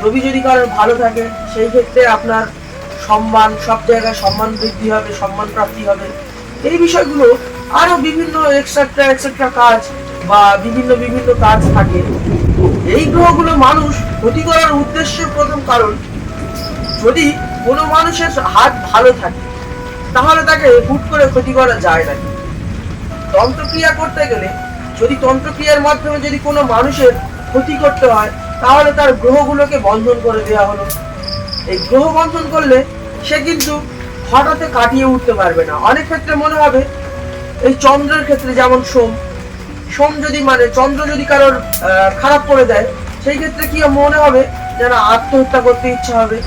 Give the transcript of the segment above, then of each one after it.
রবি যদি কারোর ভালো থাকে সেই ক্ষেত্রে আপনার সম্মান, সব জায়গায় সম্মান বৃদ্ধি হবে, সম্মান প্রাপ্তি হবে। এই বিষয়গুলো আরো বিভিন্ন এক্সেট্রা কাজ বা বিভিন্ন কাজ থাকে। এই গ্রহগুলো মানুষ ক্ষতি করার উদ্দেশ্যের প্রথম কারণ, যদি কোনো মানুষের হাত ভালো থাকে তাহলে তাকে হুট করে ক্ষতি করা যায় না। তন্ত্রক্রিয়া করতে গেলে যদি তন্ত্রক্রিয়ার মাধ্যমে যদি কোনো মানুষের ক্ষতি করতে হয় তাহলে তার গ্রহগুলোকে বন্ধন করে দেওয়া হলো। এই গ্রহ বন্ধন করলে সে কিন্তু হঠাৎ কাটিয়ে উঠতে পারবে না। অনেক ক্ষেত্রে মনে হবে, এই চন্দ্রের ক্ষেত্রে যেমন সোম যদি চন্দ্র যদি কারোর খারাপ করে দেয় সেই ক্ষেত্রে কি মনে হবে যেন আত্মহত্যা করতে ইচ্ছা হবে।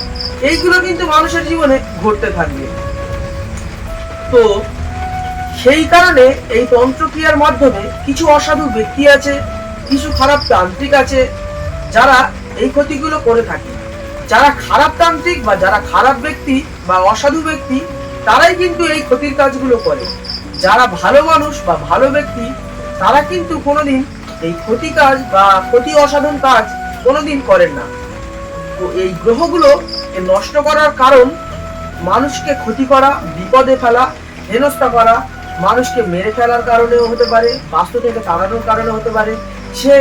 এইগুলো কিন্তু মানুষের জীবনে ঘটতে থাকবে। তো সেই কারণে এই তন্ত্রক্রিয়ার মাধ্যমে কিছু অসাধু ব্যক্তি আছে, কিছু খারাপ তান্ত্রিক আছে যারা এই ক্ষতিগুলো করে থাকে। যারা খারাপ তান্ত্রিক বা যারা খারাপ ব্যক্তি বা অসাধু ব্যক্তি তারাই কিন্তু এই ক্ষতির কাজগুলো করে। যারা ভালো মানুষ বা ভালো ব্যক্তি তারা কিন্তু কোনোদিন এই ক্ষতি কাজ বা ক্ষতি অসাধন কাজ কোনোদিন করেন না। তো এই গ্রহগুলো নষ্ট করার কারণ মানুষকে ক্ষতি করা, বিপদে ফেলা, হেনস্থা করা, মানুষকে মেরে ফেলার কারণেও হতে পারে, বাস্তু থেকে তাড়ানোর কারণে হতে পারে, সে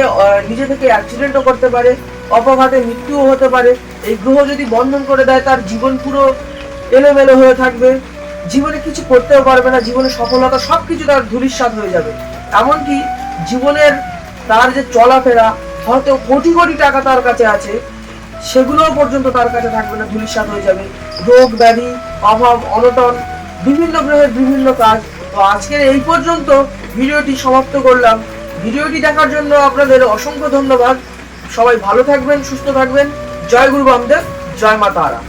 নিজে থেকে অ্যাক্সিডেন্টও করতে পারে, অপঘাতে মৃত্যুও হতে পারে। এই গ্রহ যদি বন্ধন করে দেয় তার জীবন পুরো এলোমেলো হয়ে থাকবে, জীবনে কিছু করতেও পারবে না, জীবনে সফলতা সবকিছু তার ধূলিসাৎ হয়ে যাবে। এমনকি জীবনের তার যে চলাফেরা, হয়তো কোটি কোটি টাকা তার কাছে আছে, সেগুলোও পর্যন্ত তার কাছে থাকবে না, ধূলিসাৎ হয়ে যাবে। রোগ ব্যাধি, অভাব অনটন, বিভিন্ন গ্রহের বিভিন্ন কাজ। তো আজকের এই পর্যন্ত ভিডিওটি সমাপ্ত করলাম। ভিডিওটি দেখার জন্য আপনাদের অসংখ্য ধন্যবাদ। সবাই ভালো থাকবেন, সুস্থ থাকবেন। জয় গুরু বামদেব, জয় মা তারা।